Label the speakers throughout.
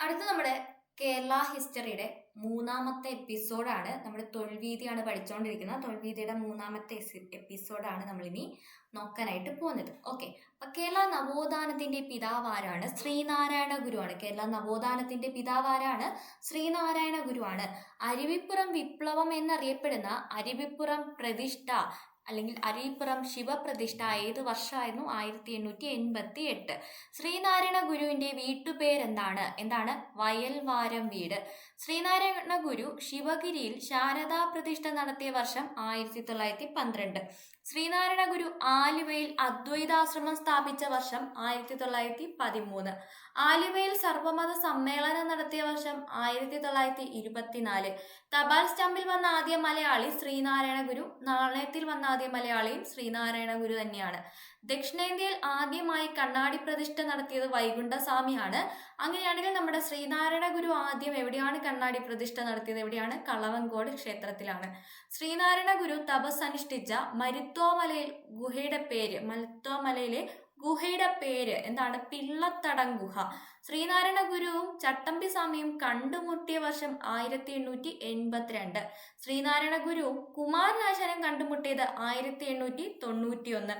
Speaker 1: അടുത്ത നമ്മുടെ കേരള ഹിസ്റ്ററിയുടെ മൂന്നാമത്തെ എപ്പിസോഡാണ്. നമ്മൾ തൊഴിൽവീതിയാണ് പഠിച്ചുകൊണ്ടിരിക്കുന്നത്. തൊഴിൽവീതിയുടെ മൂന്നാമത്തെ എപ്പിസോഡാണ് നമ്മളിനി നോക്കാനായിട്ട് പോകുന്നത്. ഓക്കെ, അപ്പൊ കേരള നവോത്ഥാനത്തിന്റെ പിതാവ് ആരാണ്? ശ്രീനാരായണ ഗുരുവാണ്. കേരള നവോത്ഥാനത്തിന്റെ പിതാവ് ആരാണ്? ശ്രീനാരായണ ഗുരുവാണ്. അരുവിപ്പുറം വിപ്ലവം എന്നറിയപ്പെടുന്ന അരുവിപ്പുറം പ്രതിഷ്ഠ അല്ലെങ്കിൽ അരുവിപ്പുറം ശിവപ്രതിഷ്ഠ ഏത് വർഷമായിരുന്നു? 1888. ശ്രീനാരായണ ഗുരുവിന്റെ വീട്ടുപേരെന്താണ്? എന്താണ്? വയൽവാരം വീട്. ശ്രീനാരായണ ഗുരു ശിവഗിരിയിൽ ശാരദാ പ്രതിഷ്ഠ നടത്തിയ വർഷം 1912. ശ്രീനാരായണ ഗുരു ആലുവയിൽ അദ്വൈതാശ്രമം സ്ഥാപിച്ച വർഷം 1913. ആലുവയിൽ സർവമത സമ്മേളനം നടത്തിയ വർഷം 1924. തപാൽ സ്റ്റാമ്പിൽ വന്ന ആദ്യ മലയാളി ശ്രീനാരായണ ഗുരു. നാണയത്തിൽ വന്ന ആദ്യ മലയാളിയും ശ്രീനാരായണ ഗുരു തന്നെയാണ്. ദക്ഷിണേന്ത്യയിൽ ആദ്യമായി കണ്ണാടി പ്രതിഷ്ഠ നടത്തിയത് വൈകുണ്ഠസ്വാമിയാണ്. അങ്ങനെയാണെങ്കിൽ നമ്മുടെ ശ്രീനാരായണ ഗുരു ആദ്യം എവിടെയാണ് കണ്ണാടി പ്രതിഷ്ഠ നടത്തിയത്? എവിടെയാണ്? കളവങ്കോട് ക്ഷേത്രത്തിലാണ്. ശ്രീനാരായണ ഗുരു തപസ് അനുഷ്ഠിച്ച മരുത്വാമലയിൽ മരുത്വാമലയിലെ ഗുഹയുടെ പേര് എന്താണ്? പിള്ളത്തടം ഗുഹ. ശ്രീനാരായണ ഗുരുവും ചട്ടമ്പി സ്വാമിയും കണ്ടുമുട്ടിയ വർഷം 1882. ശ്രീനാരായണ ഗുരുവും കുമാരനാശാനും കണ്ടുമുട്ടിയത് 1891.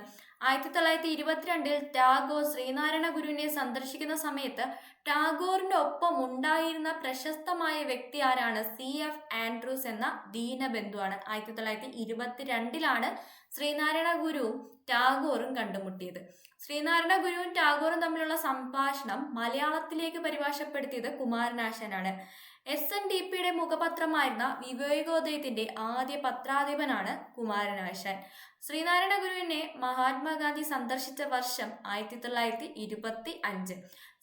Speaker 1: 1922 ടാഗോർ ശ്രീനാരായണ ഗുരുവിനെ സന്ദർശിക്കുന്ന സമയത്ത് ടാഗോറിന്റെ ഒപ്പം ഉണ്ടായിരുന്ന പ്രശസ്തമായ വ്യക്തി ആരാണ്? CF ആൻഡ്രൂസ് എന്ന ദീനബന്ധുവാണ്. 1922 ശ്രീനാരായണ ഗുരുവും ടാഗോറും കണ്ടുമുട്ടിയത്. ശ്രീനാരായണ ഗുരുവും ടാഗോറും തമ്മിലുള്ള സംഭാഷണം മലയാളത്തിലേക്ക് പരിഭാഷപ്പെടുത്തിയത് കുമാരനാശാനാണ്. SNDPയുടെ മുഖപത്രമായിരുന്ന വിവേകോദയത്തിന്റെ ആദ്യ പത്രാധിപനാണ് കുമാരനാശാൻ. ശ്രീനാരായണ ഗുരുവിനെ മഹാത്മാഗാന്ധി സന്ദർശിച്ച വർഷം 1925.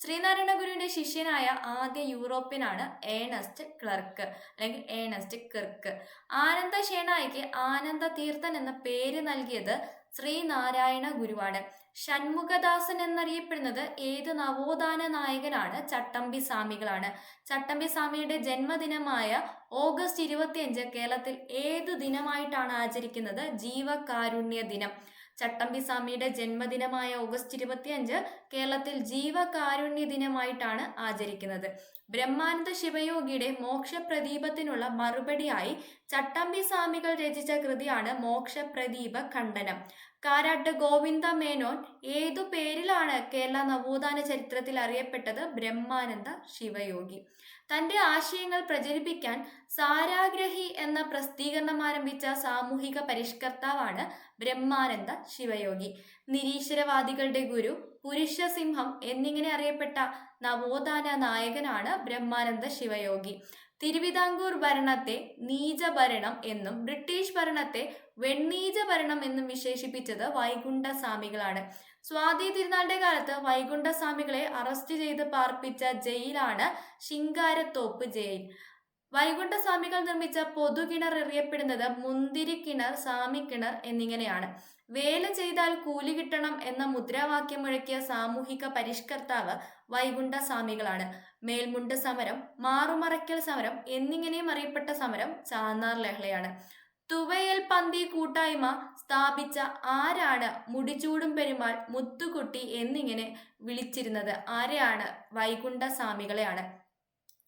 Speaker 1: ശ്രീനാരായണ ഗുരുവിന്റെ ശിഷ്യനായ ആദ്യ യൂറോപ്യനാണ് ഏണസ്റ്റ് ക്ലർക്ക് അല്ലെങ്കിൽ ഏണസ്റ്റ് കിർക്ക്. ആനന്ദ ഷേണായിക്ക് ആനന്ദ തീർത്ഥൻ എന്ന പേര് നൽകിയത് ശ്രീനാരായണ ഗുരുവാണ്. ഷൺമുഖദാസൻ എന്നറിയപ്പെടുന്നത് ഏത് നവോത്ഥാന നായകനാണ്? ചട്ടമ്പി സ്വാമികളാണ്. ചട്ടമ്പി സ്വാമിയുടെ ജന്മദിനമായ ഓഗസ്റ്റ് 25 കേരളത്തിൽ ഏതു ദിനമായിട്ടാണ് ആചരിക്കുന്നത്? ജീവകാരുണ്യ ദിനം. ചട്ടമ്പി സ്വാമിയുടെ ജന്മദിനമായ ഓഗസ്റ്റ് 25 കേരളത്തിൽ ജീവകാരുണ്യ ദിനമായിട്ടാണ് ആചരിക്കുന്നത്. ബ്രഹ്മാനന്ദ ശിവയോഗിയുടെ മോക്ഷപ്രദീപത്തിനുള്ള മറുപടിയായി ചട്ടമ്പി സ്വാമികൾ രചിച്ച കൃതിയാണ് മോക്ഷപ്രദീപ ഖണ്ഡനം. കാരാട്ട് ഗോവിന്ദ മേനോൻ ഏതു പേരിലാണ് കേരള നവോത്ഥാന ചരിത്രത്തിൽ അറിയപ്പെട്ടത്? ബ്രഹ്മാനന്ദ ശിവയോഗി. തന്റെ ആശയങ്ങൾ പ്രചരിപ്പിക്കാൻ സാരാഗ്രഹി എന്ന പ്രസിദ്ധീകരണം ആരംഭിച്ച സാമൂഹിക പരിഷ്കർത്താവാണ് ബ്രഹ്മാനന്ദ ശിവയോഗി. നിരീശ്വരവാദികളുടെ ഗുരു, പുരുഷസിംഹം എന്നിങ്ങനെ അറിയപ്പെട്ട നവോത്ഥാന നായകനാണ് ബ്രഹ്മാനന്ദ ശിവയോഗി. തിരുവിതാംകൂർ ഭരണത്തെ നീചഭരണം എന്നും ബ്രിട്ടീഷ് ഭരണത്തെ വെണ്ണീച ഭരണം എന്നും വിശേഷിപ്പിച്ചത് വൈകുണ്ഠസ്വാമികളാണ്. സ്വാതി തിരുനാളിന്റെ കാലത്ത് വൈകുണ്ഠസ്വാമികളെ അറസ്റ്റ് ചെയ്ത് പാർപ്പിച്ച ജയിലാണ് ശിങ്കാരത്തോപ്പ് ജയിൽ. വൈകുണ്ഠസ്വാമികൾ നിർമ്മിച്ച പൊതുകിണർ അറിയപ്പെടുന്നത് മുന്തിരിക്കിണർ, സ്വാമിക്കിണർ എന്നിങ്ങനെയാണ്. വേല ചെയ്താൽ കൂലി കിട്ടണം എന്ന മുദ്രാവാക്യം മുഴക്കിയ സാമൂഹിക പരിഷ്കർത്താവ് വൈകുണ്ഠസ്വാമികളാണ്. മേൽമുണ്ട് സമരം, മാറുമറയ്ക്കൽ സമരം എന്നിങ്ങനെയും അറിയപ്പെട്ട സമരം ചാന്നാർ ലഹളയാണ്. തുവയൽ പന്തി കൂട്ടായ്മ സ്ഥാപിച്ച ആരാണ്? മുടിച്ചൂടും പെരുമാൾ, മുത്തുകുട്ടി എന്നിങ്ങനെ വിളിച്ചിരുന്നത് ആരെയാണ്? വൈകുണ്ഠസ്വാമികളെയാണ്.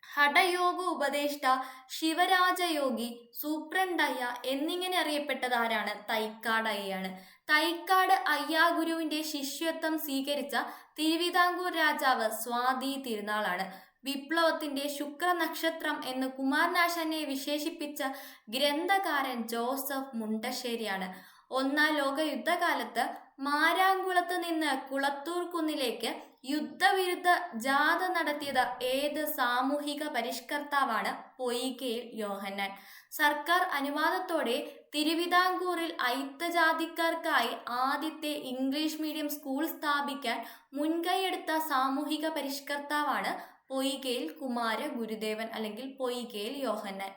Speaker 1: ഹഠയോഗ ഉപദേഷ്ട, ശിവരാജയോഗി, സൂപ്രണ്ടയ്യ എന്നിങ്ങനെ അറിയപ്പെട്ടത് ആരാണ്? തൈക്കാട് അയ്യയാണ്. തൈക്കാട് അയ്യാ ഗുരുവിന്റെ ശിഷ്യത്വം സ്വീകരിച്ച തിരുവിതാംകൂർ രാജാവ് സ്വാതി തിരുനാളാണ്. വിപ്ലവത്തിന്റെ ശുക്രനക്ഷത്രം എന്ന് കുമാരനാശാനെ വിശേഷിപ്പിച്ച ഗ്രന്ഥകാരൻ ജോസഫ് മുണ്ടശ്ശേരിയാണ്. ഒന്നാം ലോക യുദ്ധകാലത്ത് മാരാങ്കുളത്ത് നിന്ന് കുളത്തൂർ കുന്നിലേക്ക് യുദ്ധവിരുദ്ധ ജാഥ നടത്തിയത് ഏത് സാമൂഹിക പരിഷ്കർത്താവാണ്? പൊയ്കയിൽ യോഹന്നാൻ. സർക്കാർ അനുവാദത്തോടെ തിരുവിതാംകൂറിൽ അയിത്തജാതിക്കാർക്കായി ആദ്യത്തെ ഇംഗ്ലീഷ് മീഡിയം സ്കൂൾ സ്ഥാപിക്കാൻ മുൻകൈയെടുത്ത സാമൂഹിക പരിഷ്കർത്താവാണ് പൊയ്കയിൽ കുമാര ഗുരുദേവൻ അല്ലെങ്കിൽ പൊയ്കയിൽ യോഹന്നാൻ.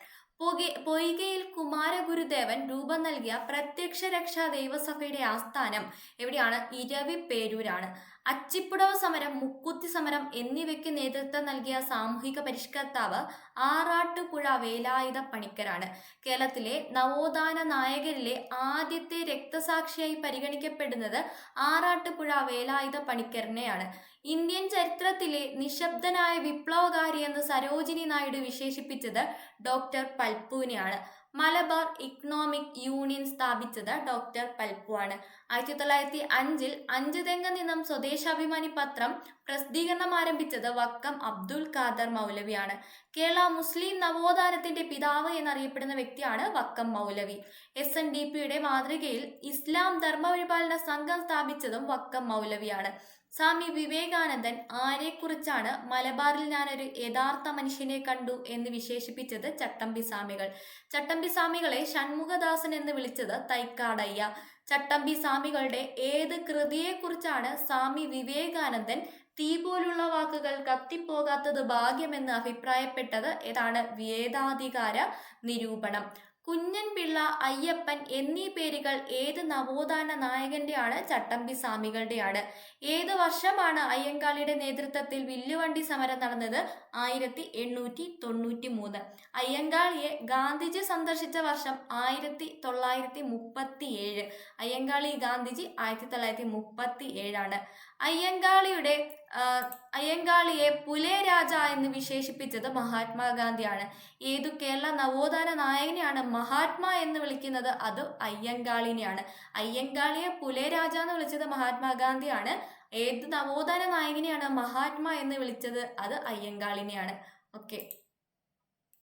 Speaker 1: പൊയ്കയിൽ കുമാരഗുരുദേവൻ രൂപം നൽകിയ പ്രത്യക്ഷ രക്ഷാ ദൈവസഭയുടെ ആസ്ഥാനം എവിടെയാണ്? ഇരവിപ്പേരൂരാണ്. അച്ചിപ്പുടവ സമരം, മുക്കുത്തി സമരം എന്നിവയ്ക്ക് നേതൃത്വം നൽകിയ സാമൂഹിക പരിഷ്കർത്താവ് ആറാട്ടുപുഴ വേലായുധ പണിക്കരാണ്. കേരളത്തിലെ നവോത്ഥാന നായകരിലെ ആദ്യത്തെ രക്തസാക്ഷിയായി പരിഗണിക്കപ്പെടുന്നത് ആറാട്ടുപുഴ വേലായുധ പണിക്കരനെയാണ്. ഇന്ത്യൻ ചരിത്രത്തിലെ നിശബ്ദനായ വിപ്ലവകാരി എന്ന് സരോജിനി നായിഡു വിശേഷിപ്പിച്ചത് ഡോക്ടർ പൽപ്പുവിനെയാണ്. മലബാർ ഇക്കണോമിക് യൂണിയൻ സ്ഥാപിച്ചത് ഡോക്ടർ പൽപ്പു ആണ്. 1905 അഞ്ചുതെങ്ങ് നിന്നും സ്വദേശാഭിമാനി പത്രം പ്രസിദ്ധീകരണം ആരംഭിച്ചത് വക്കം അബ്ദുൽ ഖാദർ മൗലവിയാണ്. കേരള മുസ്ലിം നവോത്ഥാനത്തിന്റെ പിതാവ് എന്നറിയപ്പെടുന്ന വ്യക്തിയാണ് വക്കം മൗലവി. SNDPയുടെ മാതൃകയിൽ ഇസ്ലാം ധർമ്മപരിപാലന സംഘം സ്ഥാപിച്ചതും വക്കം മൗലവിയാണ്. സ്വാമി വിവേകാനന്ദൻ ആരെക്കുറിച്ചാണ് മലബാറിൽ ഞാനൊരു യഥാർത്ഥ മനുഷ്യനെ കണ്ടു എന്ന് വിശേഷിപ്പിച്ചത് ചട്ടമ്പി സ്വാമികൾ. ചട്ടമ്പി സ്വാമികളെ ഷൺമുഖദാസൻ എന്ന് വിളിച്ചത് തൈക്കാടയ്യ. ചട്ടമ്പി സ്വാമികളുടെ ഏത് കൃതിയെക്കുറിച്ചാണ് സ്വാമി വിവേകാനന്ദൻ തീ പോലുള്ള വാക്കുകൾ കത്തിപ്പോകാത്തത് ഭാഗ്യമെന്ന് അഭിപ്രായപ്പെട്ടത്? ഏതാണ്? വേദാധികാര നിരൂപണം. കുഞ്ഞൻപിള്ള, അയ്യപ്പൻ എന്നീ പേരുകൾ ഏത് നവോത്ഥാന നായകന്റെയാണ്? ചട്ടമ്പി സ്വാമികളുടെയാണ്. ഏത് വർഷമാണ് അയ്യങ്കാളിയുടെ നേതൃത്വത്തിൽ വില്ലുവണ്ടി സമരം നടന്നത്? 1893. അയ്യങ്കാളിയെ ഗാന്ധിജി സന്ദർശിച്ച വർഷം 1937. അയ്യങ്കാളി ഗാന്ധിജി 1937 ആണ്. അയ്യങ്കാളിയെ പുലേ രാജ എന്ന് വിശേഷിപ്പിച്ചത് മഹാത്മാഗാന്ധിയാണ്. ഏതു കേരള നവോത്ഥാന നായകനെയാണ് മഹാത്മാ എന്ന് വിളിക്കുന്നത്? അത് അയ്യങ്കാളിനെയാണ്. അയ്യങ്കാളിയെ പുലേ രാജ എന്ന് വിളിച്ചത് മഹാത്മാഗാന്ധിയാണ്. ഏത് നവോത്ഥാന നായകനെയാണ് മഹാത്മാ എന്ന് വിളിച്ചത്? അത് അയ്യങ്കാളിനെയാണ്. ഓക്കെ.